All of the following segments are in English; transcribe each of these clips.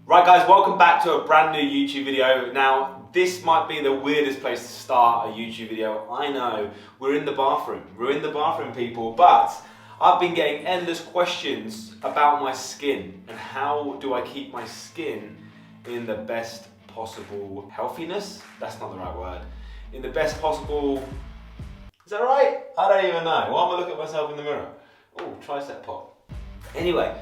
Right guys, welcome back to a brand new YouTube video. Now, this might be the weirdest place to start a YouTube video. I know, we're in the bathroom. We're in the bathroom, people, but I've been getting endless questions about my skin and how do I keep my skin in the best possible healthiness? That's not the right word. In the best possible, is that right? I don't even know. Why am I looking at myself in the mirror? Oh, tricep pop. Anyway,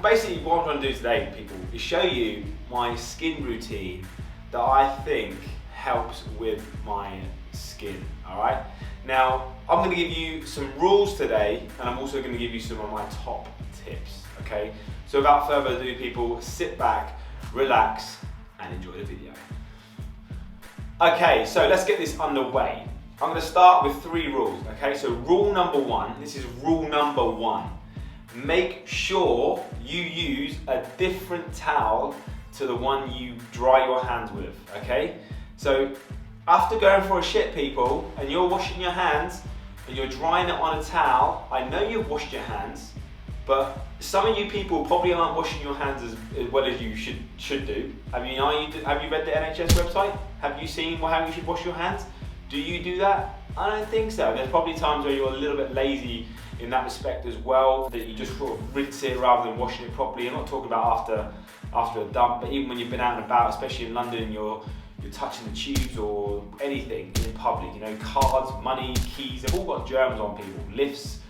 basically what I'm trying to do today, people, is show you my skin routine that I think helps with my skin, all right? Now, I'm gonna give you some rules today, and I'm also gonna give you some of my top tips, okay? So without further ado, people, sit back, relax, and enjoy the video. Okay, so let's get this underway. I'm gonna start with 3 rules, okay? So rule number 1, this is rule number 1. Make sure you use a different towel to the one you dry your hands with, okay? So after going for a shit, people, and you're washing your hands and you're drying it on a towel, I know you've washed your hands, but some of you people probably aren't washing your hands as well as you should do. I mean, have you read the NHS website? Have you seen how you should wash your hands? Do you do that? I don't think so. There's probably times where you're a little bit lazy in that respect as well, that you just sort of rinse it rather than washing it properly. I'm not talking about after a dump, but even when you've been out and about, especially in London, and you're touching the tubes or anything in public, you know, cards, money, keys, they've all got germs on people, lifts,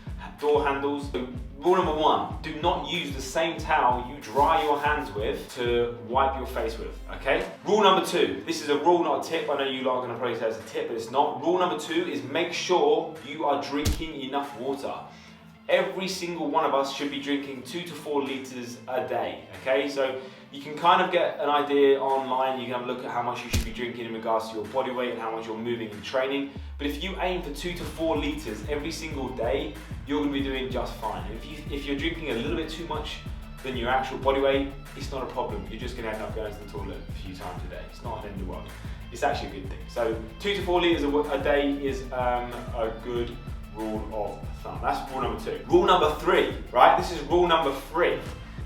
door handles. So rule number 1, do not use the same towel you dry your hands with to wipe your face with, okay? Rule number 2, this is a rule, not a tip. I know you lot are gonna probably say it's a tip, but it's not. Rule number 2 is make sure you are drinking enough water. Every single one of us should be drinking 2 to 4 litres a day, okay? So you can kind of get an idea online, you can have a look at how much you should be drinking in regards to your body weight and how much you're moving and training. But if you aim for 2 to 4 litres every single day, you're gonna be doing just fine. And if you're drinking a little bit too much than your actual body weight, it's not a problem. You're just gonna end up going to the toilet a few times a day. It's not an end of the world. It's actually a good thing. So 2 to 4 litres a day is a good rule of thumb. That's rule number 2. Rule number 3, right? This is rule number 3,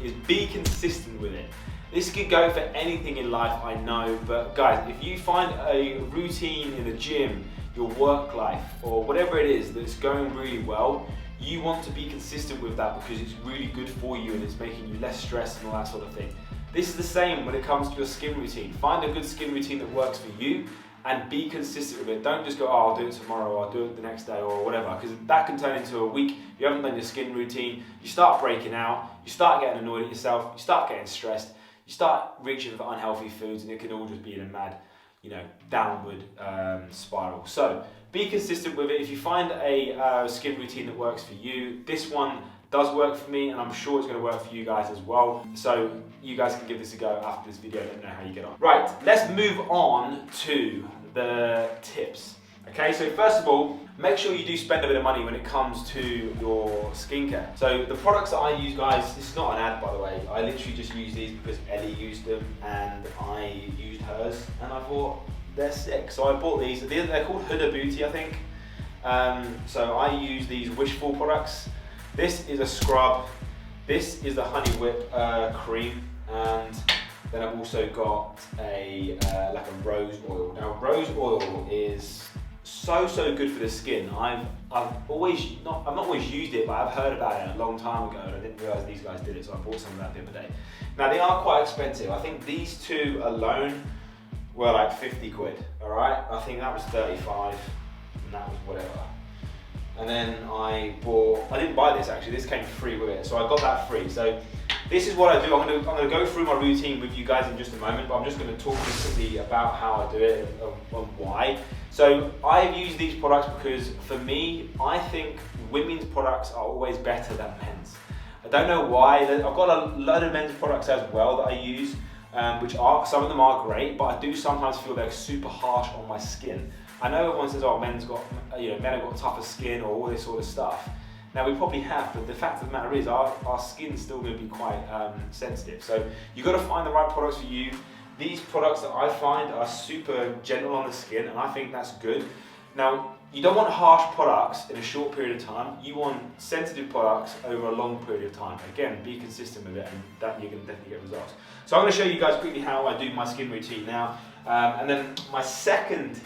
is be consistent with it. This could go for anything in life, I know, but guys, if you find a routine in the gym, your work life, or whatever it is that's going really well, you want to be consistent with that because it's really good for you and it's making you less stressed and all that sort of thing. This is the same when it comes to your skin routine. Find a good skin routine that works for you and be consistent with it. Don't just go, oh, I'll do it tomorrow, or I'll do it the next day, or whatever, because that can turn into a week. You haven't done your skin routine, you start breaking out, you start getting annoyed at yourself, you start getting stressed, you start reaching for unhealthy foods, and it can all just be in a mad, downward spiral. So be consistent with it. If you find a skin routine that works for you, this one does work for me, and I'm sure it's going to work for you guys as well. So you guys can give this a go after this video. Let me know how you get on. Right, let's move on to the tips. Okay, so first of all, make sure you do spend a bit of money when it comes to your skincare. So the products that I use, guys, this is not an ad, by the way. I literally just use these because Ellie used them and I used hers, and I thought they're sick. So I bought these. They're called Huda Beauty, I think. So I use these Wishful products. This is a scrub. This is the Honey Whip cream, and then I've also got a like a rose oil. Now, rose oil is so good for the skin. I've not always used it, but I've heard about it a long time ago, and I didn't realise these guys did it, so I bought some of that the other day. Now, they are quite expensive. I think these 2 alone were like 50 quid. All right, I think that was 35, and that was whatever. And then I didn't buy this actually, this came free with it, so I got that free. So this is what I do. I'm gonna go through my routine with you guys in just a moment, but I'm just gonna talk quickly about how I do it and why. So I've used these products because for me, I think women's products are always better than men's. I don't know why. I've got a load of men's products as well that I use, which some of them are great, but I do sometimes feel they're super harsh on my skin. I know everyone says, oh, men have got tougher skin or all this sort of stuff. Now, we probably have, but the fact of the matter is our skin's still going to be quite sensitive. So you've got to find the right products for you. These products that I find are super gentle on the skin, and I think that's good. Now, You don't want harsh products in a short period of time. You want sensitive products over a long period of time. Again, be consistent with it, and that you're going to definitely get results. So I'm going to show you guys quickly how I do my skin routine now, and then my second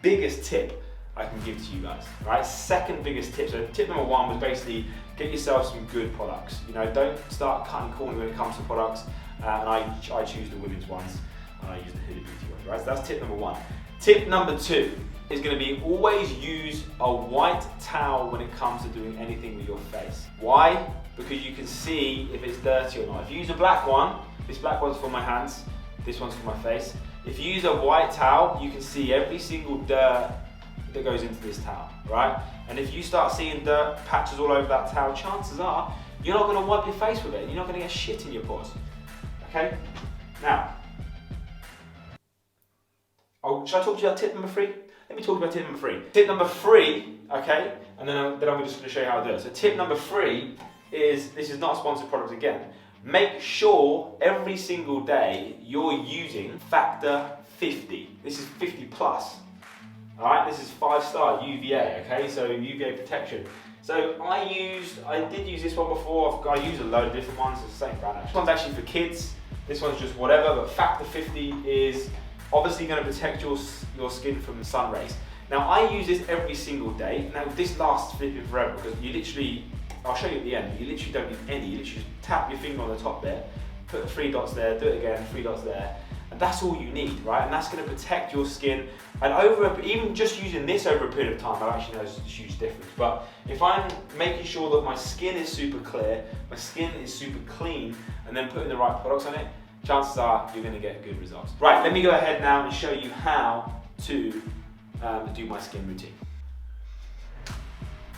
biggest tip I can give to you guys. Right, second biggest tip. So tip number one was basically get yourself some good products. You know, don't start cutting corners when it comes to products. And I choose the women's ones, and I use the Huda Beauty ones. Right, so that's tip number one. Tip number two is going to be always use a white towel when it comes to doing anything with your face. Why? Because you can see if it's dirty or not. If you use a black one, this black one's for my hands, this one's for my face. If you use a white towel, you can see every single dirt that goes into this towel, right? And if you start seeing dirt patches all over that towel, chances are you're not going to wipe your face with it, and you're not going to get shit in your pores. Okay? Now, should I talk to you about tip number three? Let me talk about tip number three. Tip number three, okay, and then I'm just going to show you how I do it. So tip number three is, this is not a sponsored product again, make sure every single day you're using factor 50. This is 50 plus. Alright, this is 5-star UVA, okay, so UVA protection. So I did use this one before. I use a load of different ones, it's the same brand actually. This one's actually for kids, this one's just whatever, but factor 50 is obviously going to protect your skin from the sun rays. Now I use this every single day. Now this lasts flipping forever because you literally, I'll show you at the end, you literally don't need any, you literally just tap your finger on the top there, put the 3 dots there, do it again, 3 dots there, and that's all you need, right? And that's going to protect your skin. And even just using this over a period of time, I actually noticed a huge difference. But if I'm making sure that my skin is super clear, my skin is super clean, and then putting the right products on it, chances are you're going to get good results. Right, let me go ahead now and show you how to do my skin routine.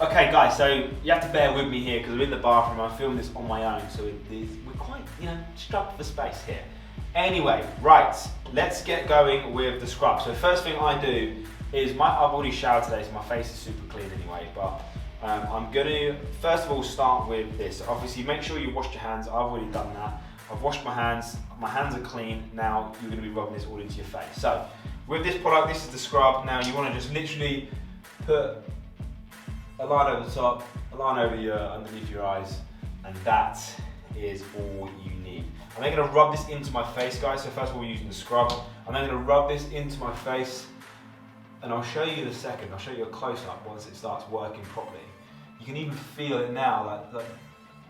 Okay guys, so you have to bear with me here because I'm in the bathroom, I'm filming this on my own, so we're quite, strapped for space here. Anyway, right, let's get going with the scrub. So the first thing I do is, I've already showered today, so my face is super clean anyway, but I'm going to, first of all, start with this. Obviously, make sure you wash your hands. I've already done that. I've washed my hands are clean. Now you're going to be rubbing this all into your face. So with this product, this is the scrub. Now you want to just literally put a line over the top, a line over underneath your eyes, and that is all you need. I'm then going to rub this into my face, guys. So first of all, we're using the scrub. I'm then going to rub this into my face, and I'll show you in a second. I'll show you a close-up once it starts working properly. You can even feel it now. Like,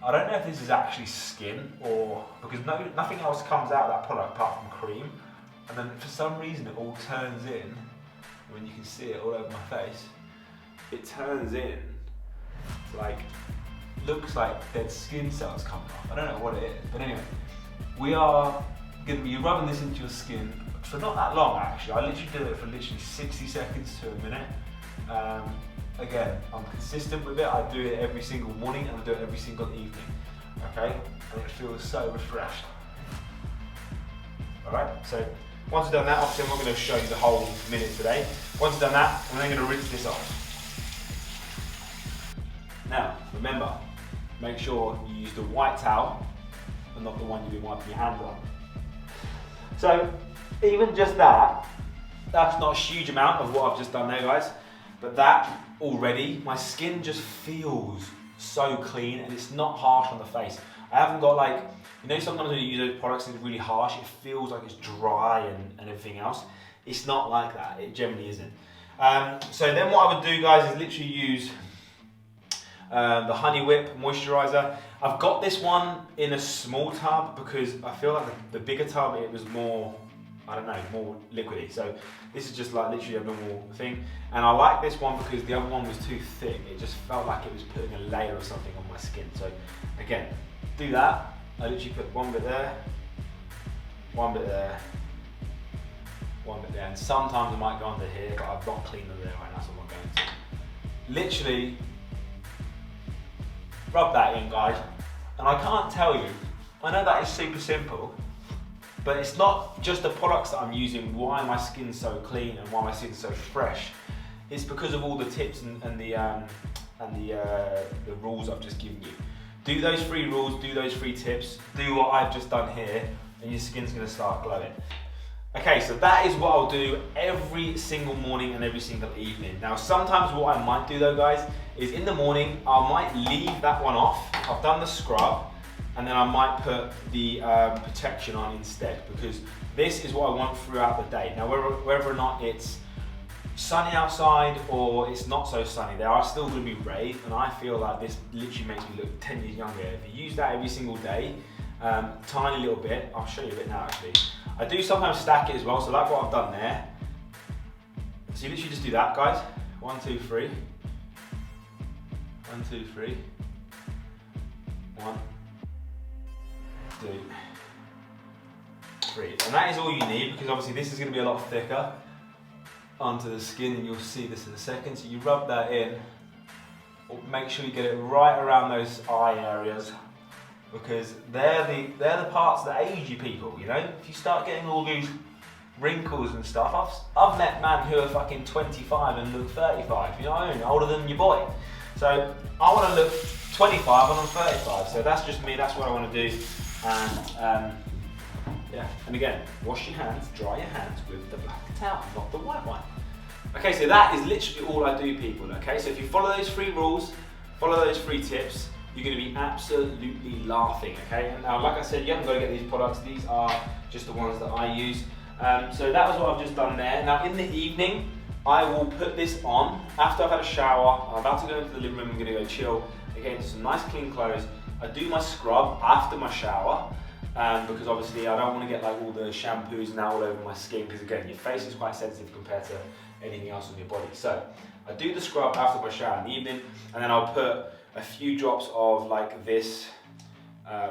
I don't know if this is actually skin, or because nothing else comes out of that product apart from cream, and then for some reason it all turns in. When you can see it all over my face, it turns in like, looks like dead skin cells coming off. I don't know what it is, but anyway, we are going to be rubbing this into your skin for not that long actually. I literally did it for literally 60 seconds to a minute. Again, I'm consistent with it. I do it every single morning and I do it every single evening. Okay, and it feels so refreshed. All right, so once I've done that, obviously I'm not going to show you the whole minute today. Once I've done that, I'm then going to rinse this off. Now, remember, make sure you use the white towel and not the one you've been wiping your hands on. So, even just that, that's not a huge amount of what I've just done there, guys, but that already, my skin just feels so clean and it's not harsh on the face. I haven't got like, sometimes when you use those products and it's really harsh, it feels like it's dry and everything else. It's not like that, it generally isn't. So then what I would do, guys, is literally use the Honey Whip Moisturizer. I've got this one in a small tub because I feel like the bigger tub, it was more, I don't know, more liquidy. So this is just like literally a normal thing. And I like this one because the other one was too thick. It just felt like it was putting a layer of something on my skin. So again, do that. I literally put one bit there, one bit there, one bit there. And sometimes I might go under here, but I've not cleaned under there, right? That's what I'm going to. Literally, rub that in, guys. And I can't tell you, I know that is super simple, but it's not just the products that I'm using why my skin's so clean and why my skin's so fresh. It's because of all the tips and the rules I've just given you. Do those 3 rules, do those 3 tips, do what I've just done here, and your skin's gonna start glowing. Okay, so that is what I'll do every single morning and every single evening. Now, sometimes what I might do though, guys, is in the morning, I might leave that one off. I've done the scrub, and then I might put the protection on instead, because this is what I want throughout the day. Now, whether or not it's sunny outside or it's not so sunny, there are still going to be rays, and I feel like this literally makes me look 10 years younger. If you use that every single day, tiny little bit, I'll show you a bit now actually. I do sometimes stack it as well, so like what I've done there. So you literally just do that, guys. 1, 2, 3. 1, 2, 3. 1, 2, 3. And that is all you need, because obviously this is going to be a lot thicker onto the skin, and you'll see this in a second. So you rub that in. Make sure you get it right around those eye areas, because they're the parts that age you people, you know? If you start getting all these wrinkles and stuff, I've met men who are fucking 25 and look 35, you know what I mean? Older than your boy. So I want to look 25 and I'm 35, so that's just me, that's what I want to do. And yeah, and again, wash your hands, dry your hands with the black towel, not the white one. Okay, so that is literally all I do, people, okay? So if you follow those 3 rules, follow those 3 tips, you're going to be absolutely laughing, okay? And now, like I said, you haven't got to get these products. These are just the ones that I use. So that was what I've just done there. Now, in the evening, I will put this on after I've had a shower. I'm about to go into the living room. I'm going to go chill, get into some nice clean clothes. I do my scrub after my shower, because obviously I don't want to get like all the shampoos and that all over my skin, because again, your face is quite sensitive compared to anything else on your body. So I do the scrub after my shower in the evening, and then I'll put a few drops of like this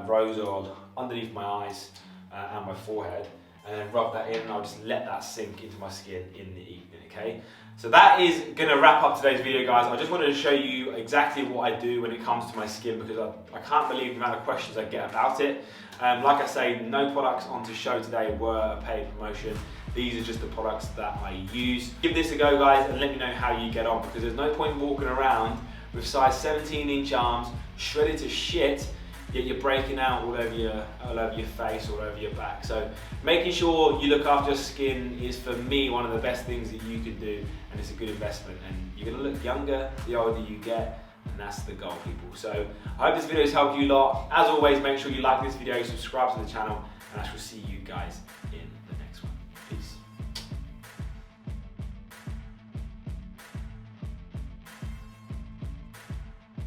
rose oil underneath my eyes and my forehead, and then rub that in, and I'll just let that sink into my skin in the evening, okay? So that is gonna wrap up today's video, guys. I just wanted to show you exactly what I do when it comes to my skin, because I can't believe the amount of questions I get about it. Like I say, no products on to show today were a paid promotion. These are just the products that I use. Give this a go, guys, and let me know how you get on, because there's no point walking around with size 17-inch arms, shredded to shit, yet you're breaking out all over your face, all over your back. So making sure you look after your skin is, for me, one of the best things that you can do, and it's a good investment. And you're gonna look younger the older you get, and that's the goal, people. So I hope this video has helped you a lot. As always, make sure you like this video, subscribe to the channel, and I shall see you guys in